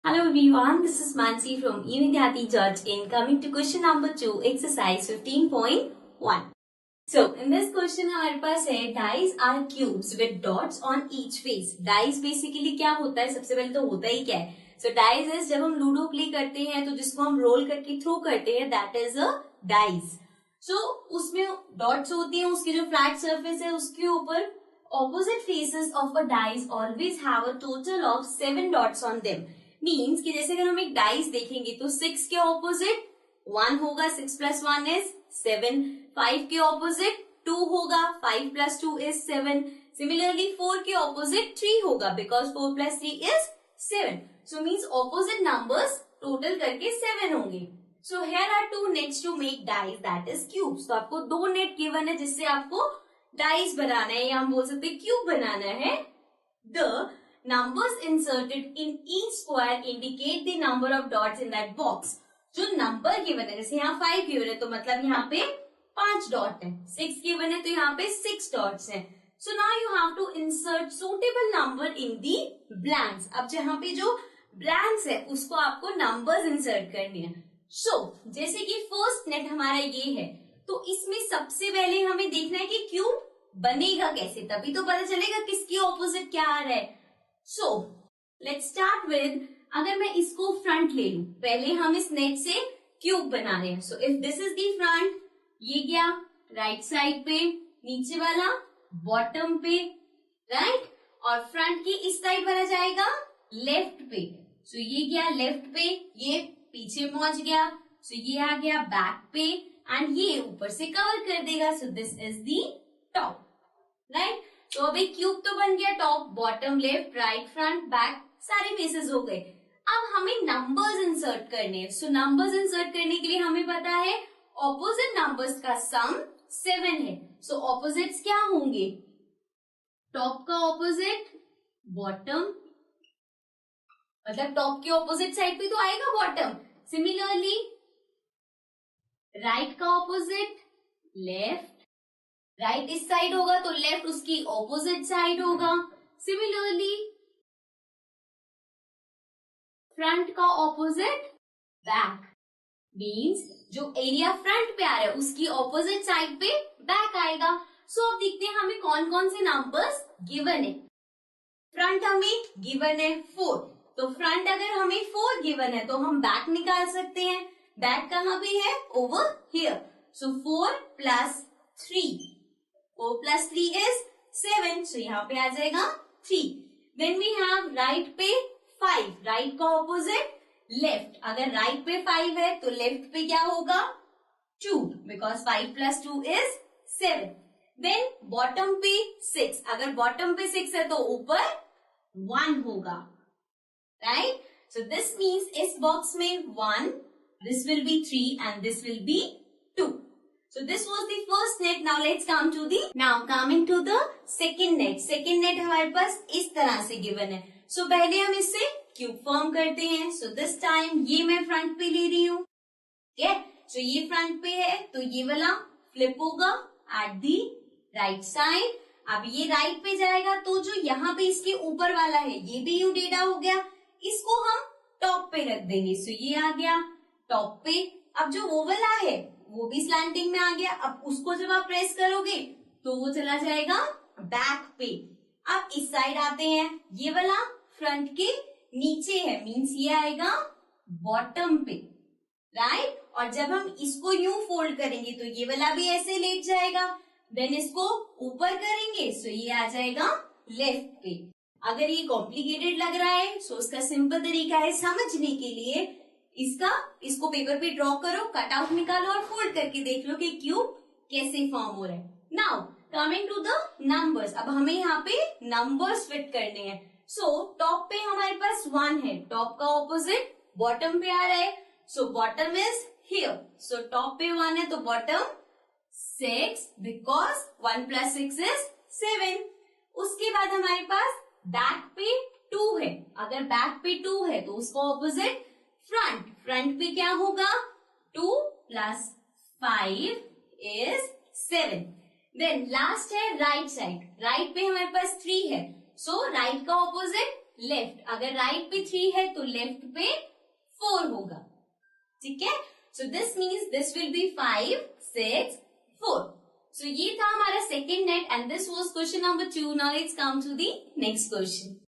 Hello everyone, this is Mansi from eVidyarthi Judge in coming to question number 2, exercise 15.1. So, in this question हमारे पास है dice are cubes with dots on each face. Dice basically क्या होता है? सबसे पहले तो होता ही क्या है? So, dice is जब हम लूडो प्ले करते हैं तो जिसको हम रोल करके थ्रो करते हैं that is a dice. So, उसमें dots होती हैं, उसकी जो flat surface है उसके ऊपर opposite faces of a dice always have a total of 7 dots on them. Means कि जैसे अगर हम एक डाइस देखेंगे तो 6 के ऑपोजिट 1 होगा, 6 प्लस 1 इज 7. 5 के ऑपोजिट 2 होगा, 5 प्लस 2 इज 7. सिमिलरली 4 के ऑपोजिट 3 होगा because 4 plus 3 is 7. So means opposite numbers total करके 7 होंगे. So here are 2 nets to make dice that is cubes. तो आपको 2 नेट गिवन है जिससे आपको डाइस बनाना है या हम बोल सकते हैं क्यूब बनाना है. The numbers inserted in each square indicate the number of dots in that box. जो नंबर गिवन है, जैसे यहाँ 5 गिवन है तो मतलब यहाँ पे 5 डॉट है. 6 गिवन है तो यहाँ पे 6 डॉट्स है. So now you have to insert suitable number in the blanks. अब जहाँ पे जो blanks है उसको आपको numbers insert करनी है. So जैसे कि फर्स्ट नेट हमारा ये है तो इसमें सबसे पहले हमें देखना है कि क्यूब बनेगा कैसे, तभी तो पता चलेगा किसकी ऑपोजिट क्या आ रहा है. So, let's start with, अगर मैं इसको फ्रंट ले लूं, पहले हम इस नेट से क्यूब बना रहे हैं. So, if this is the front, ये गया राइट साइड पे, नीचे वाला बॉटम पे, राइट, और फ्रंट की इस साइड वाला जाएगा लेफ्ट पे. So, ये गया लेफ्ट पे, ये पीछे पहुंच गया. So, ये आ गया बैक पे एंड ये ऊपर से कवर कर देगा. So, this is the top, right. तो अब एक क्यूब तो बन गया, top bottom left right front back सारे फेसेस हो गए. अब हमें नंबर्स इंसर्ट करने हैं. सो नंबर्स इंसर्ट करने के लिए हमें पता है ऑपोजिट नंबर्स का सम 7 है. सो ऑपोजिट्स क्या होंगे? टॉप का ऑपोजिट बॉटम, मतलब टॉप के ऑपोजिट साइड पे तो आएगा बॉटम. सिमिलरली राइट का ऑपोजिट लेफ्ट, राइट इस साइड होगा तो लेफ्ट उसकी ऑपोजिट साइड होगा. सिमिलरली फ्रंट का ऑपोजिट बैक, मींस जो एरिया फ्रंट पे आ रहा है उसकी ऑपोजिट साइड पे बैक आएगा. सो अब देखते हैं हमें कौन कौन से नंबर्स गिवन है. फ्रंट हमें गिवन है 4, तो फ्रंट अगर हमें 4 गिवन है तो हम बैक निकाल सकते हैं. बैक कहाँ पे है? Over here. So 4 plus 3, 4 plus 3 is 7. So यहाँ पे आ जाएगा 3. Then we have right पे 5. Right का opposite left. अगर right पे 5 है तो left पे क्या होगा? 2. Because 5 plus 2 is 7. Then bottom पे 6. अगर bottom पे 6 है तो ऊपर 1 होगा. Right? So this means इस box में 1, this will be 3 and this will be 2. So this was the first net. Now let's come to the, now coming to the second net. Second net हमारे पास इस तरह से given है. So पहले हम इससे क्यूब फॉर्म करते हैं. So this time ये मैं फ्रंट पे ले रही हूँ. Okay? So ये फ्रंट पे है तो ये वाला फ्लिप होगा at the right side. अब ये राइट पे जाएगा तो जो यहाँ पे इसके ऊपर वाला है ये भी यू टेढ़ा हो गया, इसको हम टॉप पे रख देंगे. So ये आ गया टॉप पे. अब जो वो वाला है वो भी स्लैंटिंग में आ गया. अब उसको जब आप प्रेस करोगे तो वो चला जाएगा बैक पे. अब इस साइड आते हैं, ये वाला फ्रंट के नीचे है, मींस ये आएगा बॉटम पे, राइट. और जब हम इसको यूं फोल्ड करेंगे तो ये वाला भी ऐसे लेट जाएगा. देन इसको ऊपर करेंगे सो ये आ जाएगा लेफ्ट पे. अगर ये कॉम्प्लिकेटेड लग रहा है सो उसका सिंपल तरीका है समझने के लिए, इसको पेपर पे ड्रॉ करो, कट आउट निकालो और फोल्ड करके देख लो कि क्यूब कैसे फॉर्म हो रहा है. Now coming to the numbers. अब हमें यहाँ पे नंबर्स फिट करने हैं. सो टॉप पे हमारे पास 1 है, टॉप का ऑपोजिट बॉटम पे आ रहा है. So bottom is here. So top पे 1 है तो बॉटम 6 बिकॉज 1 plus 6 is 7. उसके बाद हमारे पास बैक पे 2 है. अगर बैक पे 2 है तो उसका ऑपोजिट फ्रंट. फ्रंट पे क्या होगा? 2 plus 5 is 7. देन लास्ट है राइट साइड. राइट पे हमारे पास 3 है. सो राइट का ऑपोजिट लेफ्ट, अगर राइट पे 3 है तो लेफ्ट पे 4 होगा, ठीक है। So this means this will be 5, 6, 4. So ये था हमारा second net and this was question number 2. Now let's come to the next question.